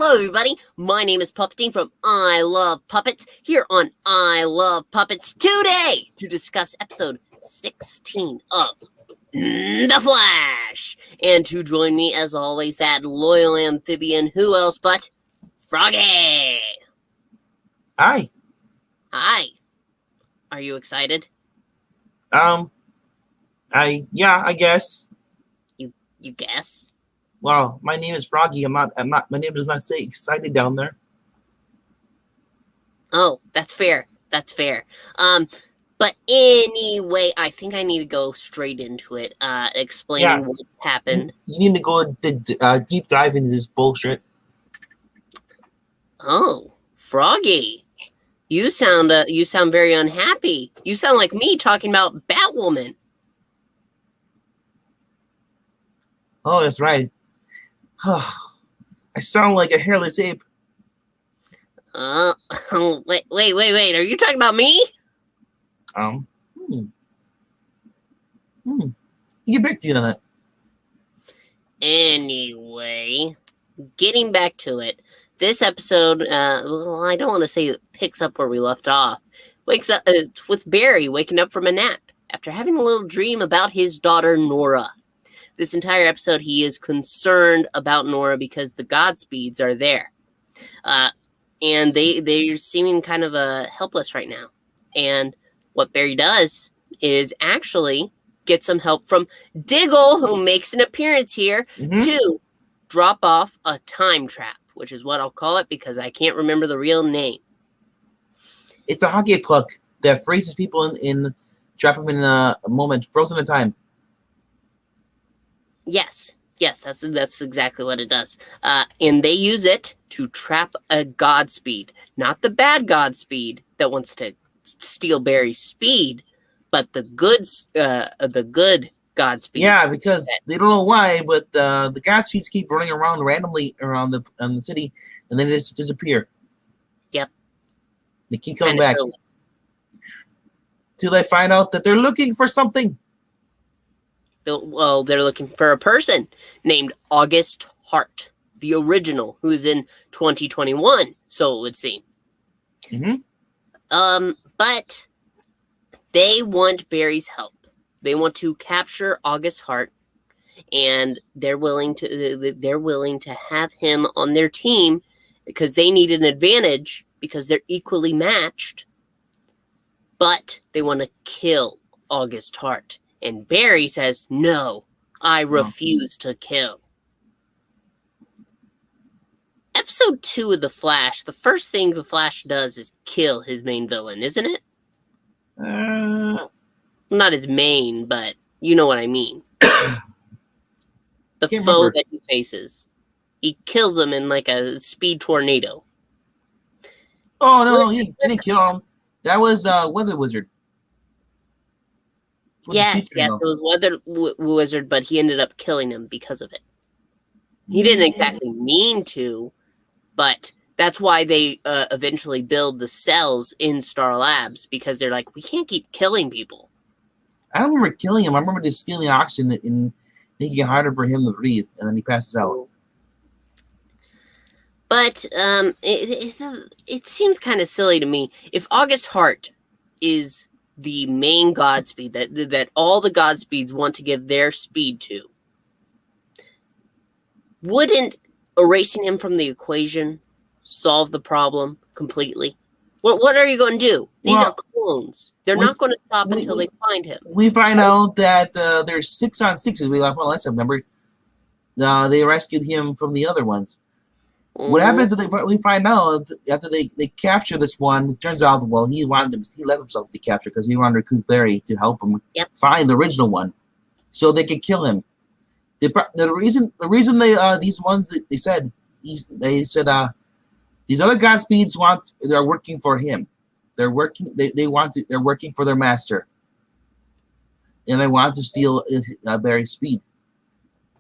Hello, everybody. My name is Puppeting from I Love Puppets, here on I Love Puppets today to discuss episode 16 of The Flash. And to join me, as always, that loyal amphibian, who else but Froggy. Hi. Hi. Are you excited? I guess. You guess? Well, my name is Froggy. I'm not. My name does not say excited down there. Oh, that's fair. That's fair. But anyway, I think I need to go straight into it, explaining what happened. You need to go deep dive into this bullshit. Oh, Froggy, you sound very unhappy. You sound like me talking about Batwoman. Oh, that's right. I sound like a hairless ape. Wait. Are you talking about me? Get back to you on that. Anyway, getting back to it. This episode, well, I don't want to say it picks up where we left off. Wakes up with Barry waking up from a nap after having a little dream about his daughter, Nora. This entire episode, he is concerned about Nora because the Godspeeds are there. And they're seeming kind of helpless right now. And what Barry does is actually get some help from Diggle, who makes an appearance here, to drop off a time trap, which is what I'll call it because I can't remember the real name. It's a hockey puck that freezes people trap them in a moment, frozen in time. Yes, that's exactly what it does. And they use it to trap a Godspeed, not the bad Godspeed that wants to steal Barry's speed, but the good Godspeed. Yeah, because they don't know why, but the Godspeeds keep running around randomly around the city, and then they just disappear. Yep. They keep coming back till they find out that they're looking for something. Well, they're looking for a person named August Hart, the original, who's in 2021, so it would seem. But they want Barry's help. They want to capture August Hart, and they're willing to have him on their team because they need an advantage because they're equally matched. But they want to kill August Hart. And Barry says, no, I refuse to kill. Episode 2 of The Flash, the first thing The Flash does is kill his main villain, isn't it? Not his main, but you know what I mean. The foe that he faces. He kills him in like a speed tornado. Oh, no, he didn't kill him. That was Weather Wizard. Yes, it was Weather Wizard, but he ended up killing him because of it. He didn't exactly mean to, but that's why they eventually build the cells in Star Labs, because they're like, we can't keep killing people. I don't remember killing him. I remember just stealing oxygen and making it harder for him to breathe, and then he passes out. But it seems kind of silly to me. If August Hart is the main Godspeed that all the Godspeeds want to give their speed to, wouldn't erasing him from the equation solve the problem completely? What are you going to do? These are clones. They're not going to stop until they find him. We find out that there's 6-on-6 as we left on last time. Remember, they rescued him from the other ones. What happens is we find out after they capture this one? It turns out, well, he let himself be captured because he wanted to recruit Barry to help him find the original one, so they could kill him. The reason these ones they said these other Godspeeds they're working for him. They're working for their master, and they want to steal Barry's speed.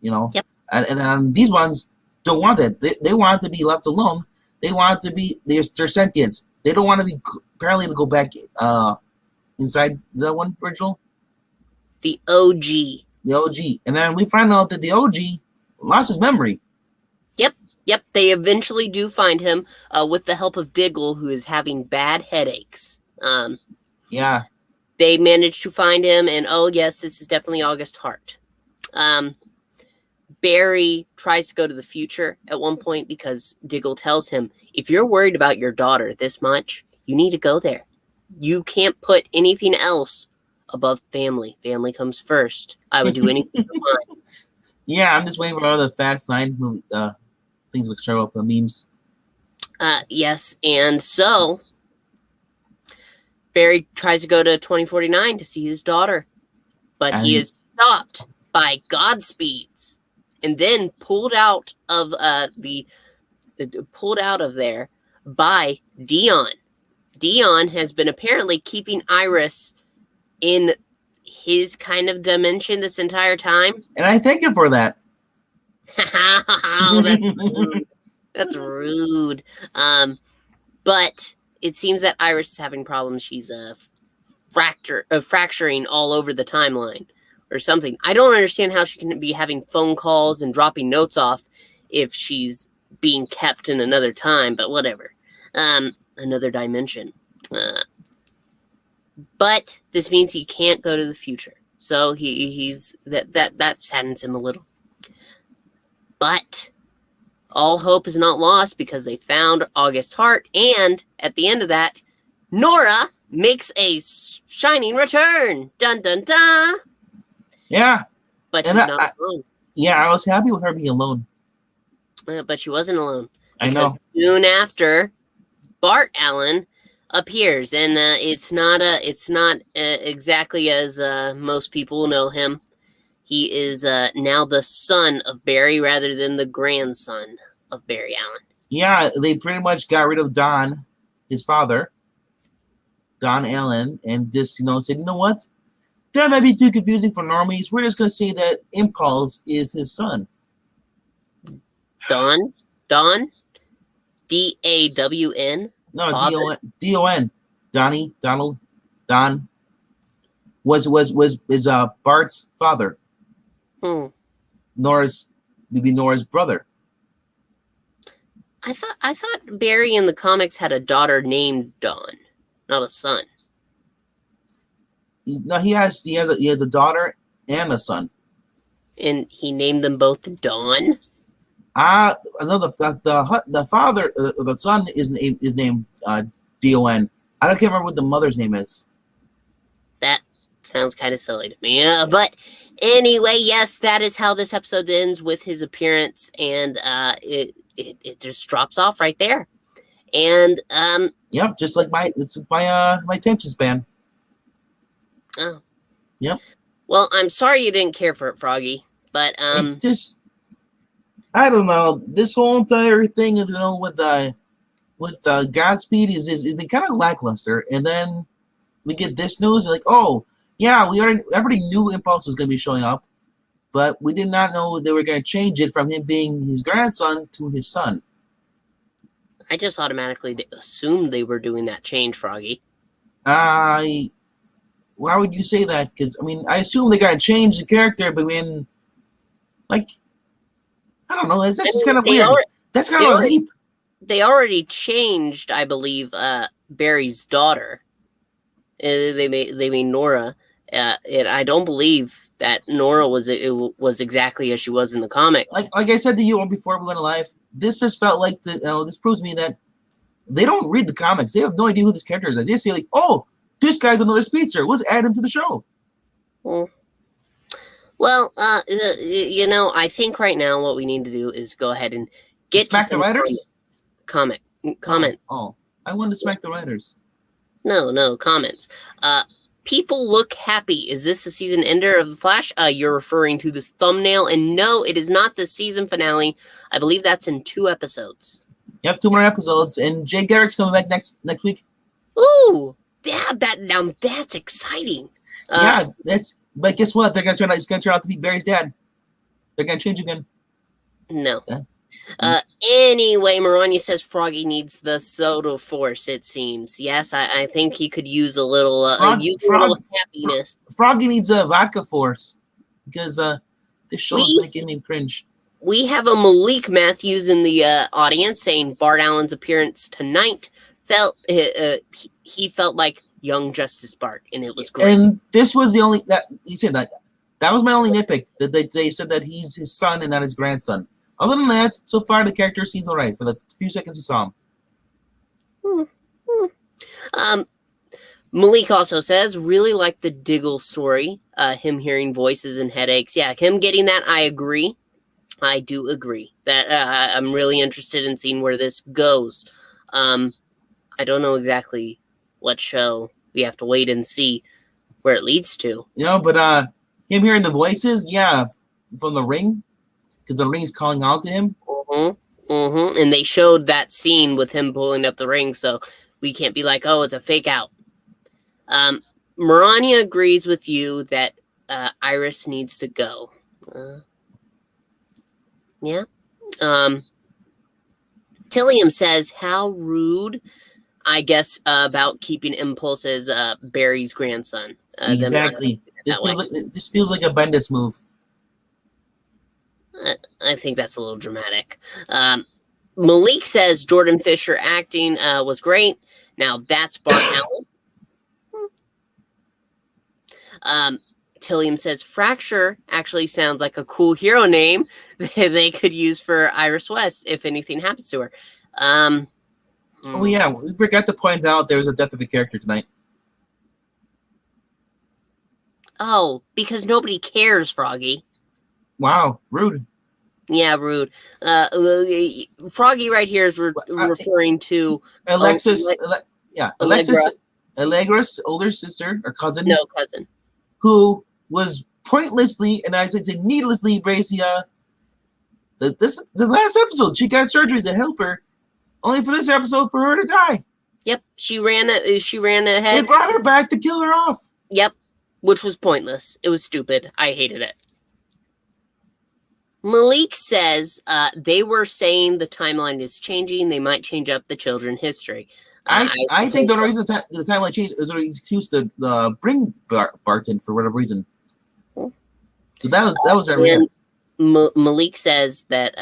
You know, and these ones don't want that. They want to be left alone. They want to be they're sentient. They don't want to be apparently to go back inside the one original. The OG. And then we find out that the OG lost his memory. Yep. Yep, they eventually do find him with the help of Diggle, who is having bad headaches. Yeah. They manage to find him, and oh yes, this is definitely August Hart. Barry tries to go to the future at one point because Diggle tells him, if you're worried about your daughter this much, you need to go there. You can't put anything else above family. Family comes first. I would do anything for mine. Yeah, I'm just waiting for all the Fast 9 movie, things to show up, the memes. Yes, and so Barry tries to go to 2049 to see his daughter, but he is stopped by Godspeeds and then pulled out of there by Dion. Dion has been apparently keeping Iris in his kind of dimension this entire time. And I thank him for that. That's rude. But it seems that Iris is having problems. She's fracturing all over the timeline or something. I don't understand how she can be having phone calls and dropping notes off if she's being kept in another time, but whatever. Another dimension. But this means he can't go to the future. So he's that saddens him a little. But all hope is not lost because they found August Hart, and at the end of that, Nora makes a shining return. Dun dun dun. Yeah. But she's not alone. Yeah, I was happy with her being alone. But she wasn't alone. I know. Soon after, Bart Allen appears, and it's not exactly as most people know him. He is now the son of Barry rather than the grandson of Barry Allen. Yeah, they pretty much got rid of Don, his father, Don Allen, and just said, you know what? That might be too confusing for normies. We're just gonna say that Impulse is his son. Don, D-A-W-N. No, D-O-N. Donnie, Donald, Don is Bart's father. Nora's brother. I thought Barry in the comics had a daughter named Dawn, not a son. No, he has a daughter and a son. And he named them both Dawn. No, the father, the son is named D-O-N. I can't remember what the mother's name is. That sounds kind of silly to me. But anyway, yes, that is how this episode ends, with his appearance, and it just drops off right there. And yep, just like my attention span. Oh. Yep. Well, I'm sorry you didn't care for it, Froggy, but it just, I don't know, this whole entire thing, with Godspeed is been kind of lackluster, and then we get this news like, oh yeah, everybody knew Impulse was going to be showing up, but we did not know they were going to change it from him being his grandson to his son. I just automatically assumed they were doing that change, Froggy. Why would you say that? Because I assume they got to change the character, but I don't know. That's just kind of weird. That's kind of a leap. They already changed, I believe, Barry's daughter. They made Nora. And I don't believe that Nora was exactly as she was in the comics. Like I said to you before we went live, this just felt like this proves to me that they don't read the comics. They have no idea who this character is. They just say like, oh, this guy's another speedster. Let's add him to the show. Well, I think right now what we need to do is go ahead and get smack the writers. Comments. Oh, I wanted to smack the writers. No comments. People look happy. Is this the season ender of The Flash? You're referring to this thumbnail, and no, it is not the season finale. I believe that's in 2 episodes. Yep, 2 more episodes, and Jay Garrick's coming back next week. Ooh, yeah, that's exciting. But guess what? It's gonna turn out to be Barry's dad. They're gonna change again. No. Yeah. Anyway, Maranya says Froggy needs the soda force, it seems. Yes, I think he could use a little happiness. Froggy needs a vodka force because this show is making me cringe. We have a Malik Matthews in the audience saying Bart Allen's appearance tonight he felt like young Justice Bart, and it was great. And this was the only that you said that was my only nitpick. That they said that he's his son and not his grandson. Other than that, so far the character seems alright for the few seconds we saw him. Malik also says, really like the Diggle story, him hearing voices and headaches. Yeah, him getting that, I agree. I do agree that I'm really interested in seeing where this goes. I don't know exactly what show. We have to wait and see where it leads to. But him hearing the voices, yeah, from the ring, because the ring's calling out to him. And they showed that scene with him pulling up the ring, so we can't be like, oh, it's a fake out. Marania agrees with you that Iris needs to go. Yeah. Tillium says, how rude, I guess, about keeping Impulse as Barry's grandson. Exactly. This feels like a Bendis move. I think that's a little dramatic. Malik says Jordan Fisher acting was great. Now that's Bart Allen. Tillium says Fracture actually sounds like a cool hero name they could use for Iris West if anything happens to her. Oh yeah, we forgot to point out there was a death of a character tonight. Oh, because nobody cares, Froggy. Wow, rude. Yeah, rude. Froggy right here is referring to Alexis. Allegra's older sister or cousin. No, cousin. Who was pointlessly, and I should say needlessly, Bracia. The last episode, she got surgery to help her, only for this episode for her to die. Yep, she ran ahead. They brought her back to kill her off. Yep, which was pointless. It was stupid. I hated it. Malik says they were saying the timeline is changing. They might change up the children's history. I think the reason the timeline changed is an excuse to bring Barton for whatever reason. So that was their reason. Malik says that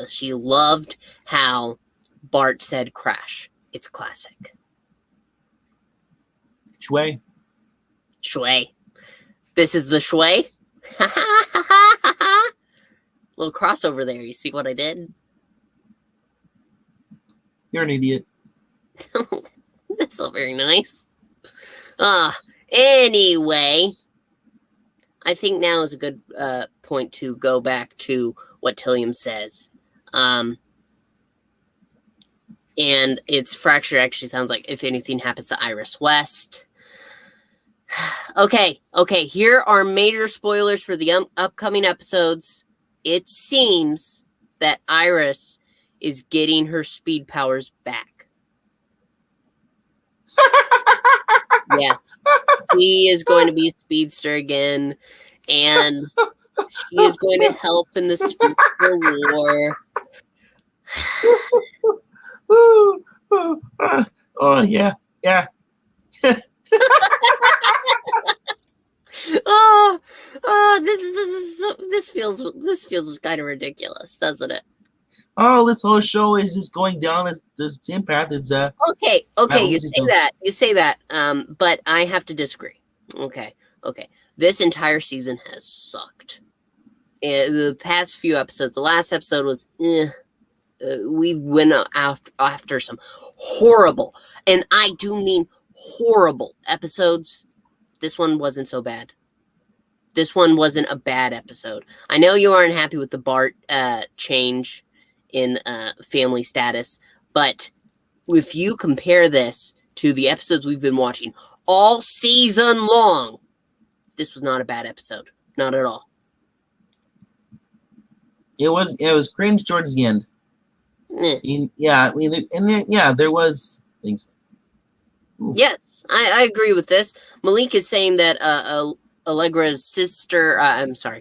she loved how Bart said crash. It's classic. Shui. This is the Shui. Little crossover there. You see what I did? You're an idiot. That's not very nice. Anyway, I think now is a good point to go back to what Tillium says. And its Fracture actually sounds like if anything happens to Iris West. Okay, here are major spoilers for the upcoming episodes. It seems that Iris is getting her speed powers back. Yeah. She is going to be a speedster again, and she is going to help in the Speedster War. Oh, yeah. This feels kind of ridiculous, doesn't it? Oh, this whole show is just going down the same path as Okay, you say that, but I have to disagree. Okay. This entire season has sucked. The past few episodes, the last episode was we went after some horrible, and I do mean horrible episodes. This one wasn't so bad. This one wasn't a bad episode. I know you aren't happy with the Bart change in family status, but if you compare this to the episodes we've been watching all season long, this was not a bad episode. Not at all. It was cringe towards the end. There was things. Ooh. Yes, I agree with this. Malik is saying that Allegra's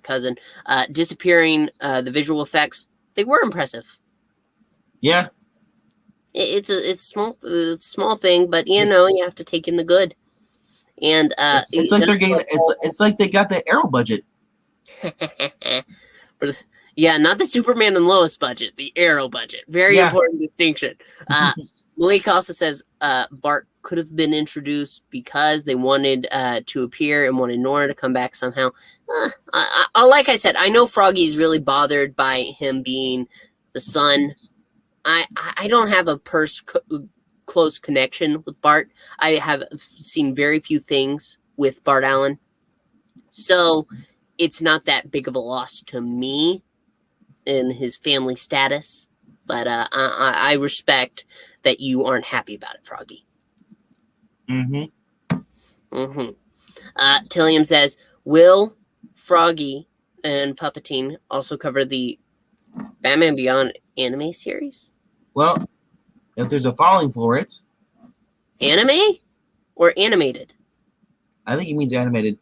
cousin, disappearing, the visual effects, they were impressive. Yeah. It's a small thing, but you have to take in the good. And it's like they're getting it's like they got the Arrow budget. Yeah, not the Superman and Lois budget, the Arrow budget. Very important distinction. Malik also says Bart could have been introduced because they wanted to appear and wanted Nora to come back somehow. Like I said, I know Froggy is really bothered by him being the son. I don't have a close connection with Bart. I have seen very few things with Bart Allen. So it's not that big of a loss to me in his family status. But I respect that you aren't happy about it, Froggy. Tillium says, will Froggy and Puppetine also cover the Batman Beyond anime series? Well, if there's a following for it. Anime or animated? I think he means animated.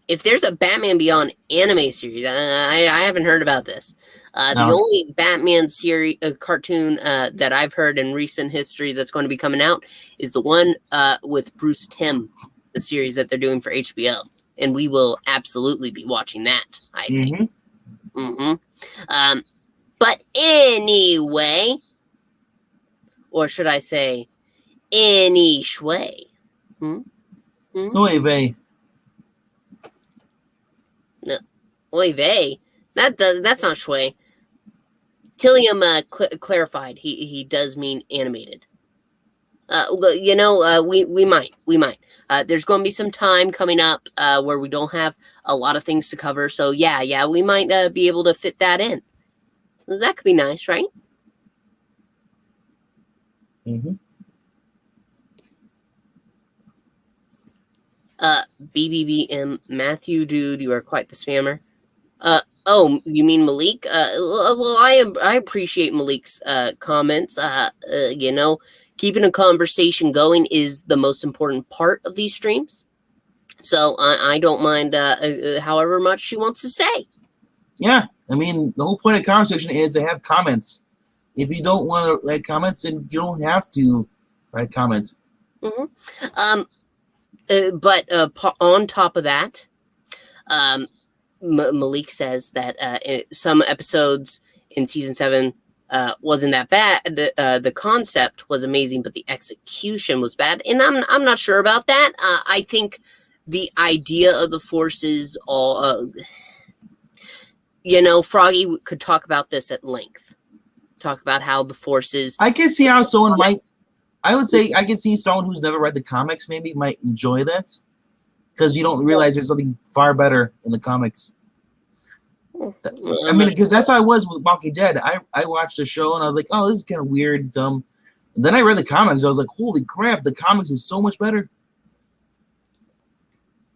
If there's a Batman Beyond anime series, I haven't heard about this. No. The only Batman series cartoon that I've heard in recent history that's going to be coming out is the one with Bruce Timm, the series that they're doing for HBO. And we will absolutely be watching that, I think. But anyway, or should I say, any shway? Oy vey. No, oy vey. That's not shway. Tillium clarified. He does mean animated. We might. There's going to be some time coming up where we don't have a lot of things to cover. So yeah, we might be able to fit that in. That could be nice, right? BBBM Matthew, dude, you are quite the spammer. Oh, you mean Malik? Well, I appreciate Malik's comments. Keeping a conversation going is the most important part of these streams. So I don't mind however much she wants to say. Yeah, I mean, the whole point of conversation is to have comments. If you don't want to write comments, then you don't have to write comments. But on top of that, Malik says that some episodes in season 7 wasn't that bad. The concept was amazing, but the execution was bad, and I'm not sure about that. I think the idea of the forces, all Froggy could talk about this at length. Talk about how the forces. I can see how someone might. I would say I can see someone who's never read the comics maybe might enjoy that. Because you don't realize there's something far better in the comics. I mean, because that's how I was with Walking Dead. I watched the show and I was like, oh, this is kind of weird, dumb. And then I read the comics. I was like, holy crap, the comics is so much better.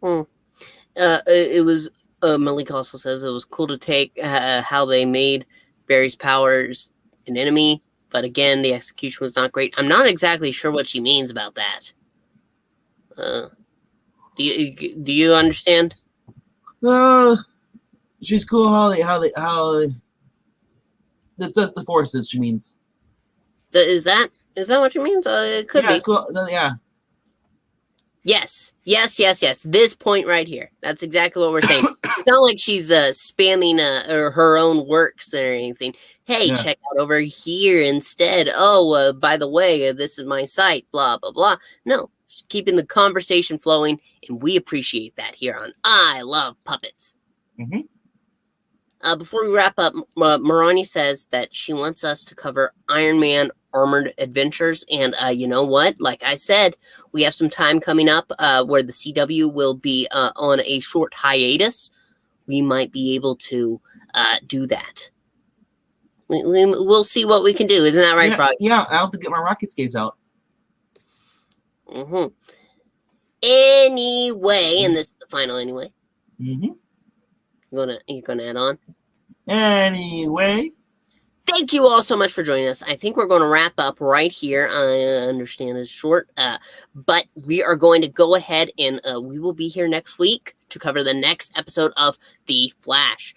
It was, Malik also says it was cool to take how they made Barry's powers an enemy. But again, the execution was not great. I'm not exactly sure what she means about that. Do you understand? She's cool how the forces, she means. Is that what she means? It could be. Cool. Yeah. Yes. This point right here. That's exactly what we're saying. It's not like she's spamming her own works or anything. Hey, check out over here instead. Oh, by the way, this is my site. Blah blah blah. No. Keeping the conversation flowing, and we appreciate that here on I Love Puppets. Before we wrap up, Marani says that she wants us to cover Iron Man Armored Adventures, and you know what? Like I said, we have some time coming up where the CW will be on a short hiatus. We might be able to do that. We'll see what we can do. Isn't that right, Frog? Yeah, I'll have to get my rocket skates out. Anyway, and this is the final anyway. You're gonna add on? Anyway. Thank you all so much for joining us. I think we're going to wrap up right here. I understand it's short, but we are going to go ahead and we will be here next week to cover the next episode of The Flash.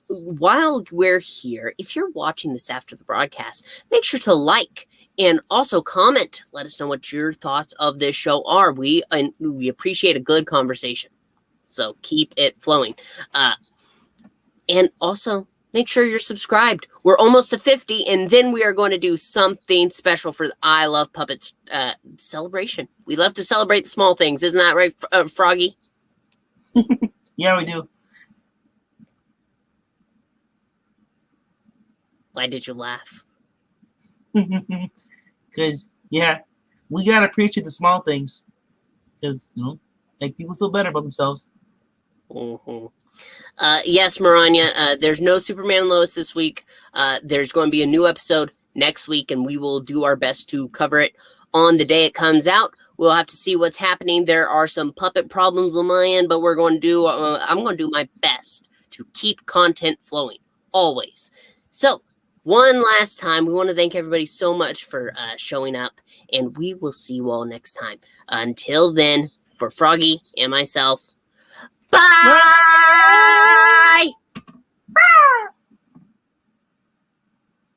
While we're here, if you're watching this after the broadcast, make sure to like and also comment. Let us know what your thoughts of this show are. We appreciate a good conversation, so keep it flowing. And also, make sure you're subscribed. We're almost to 50, and then we are going to do something special for the I Love Puppets celebration. We love to celebrate the small things. Isn't that right, Froggy? Yeah, we do. Why did you laugh? Because, yeah, we got to appreciate the small things. Because, make people feel better about themselves. Mm-hmm. Yes, Maranya, there's no Superman and Lois this week. There's going to be a new episode next week, and we will do our best to cover it on the day it comes out. We'll have to see what's happening. There are some puppet problems on my end, but we're going to do. I'm going to do my best to keep content flowing always. So, one last time, we want to thank everybody so much for showing up, and we will see you all next time. Until then, for Froggy and myself, bye!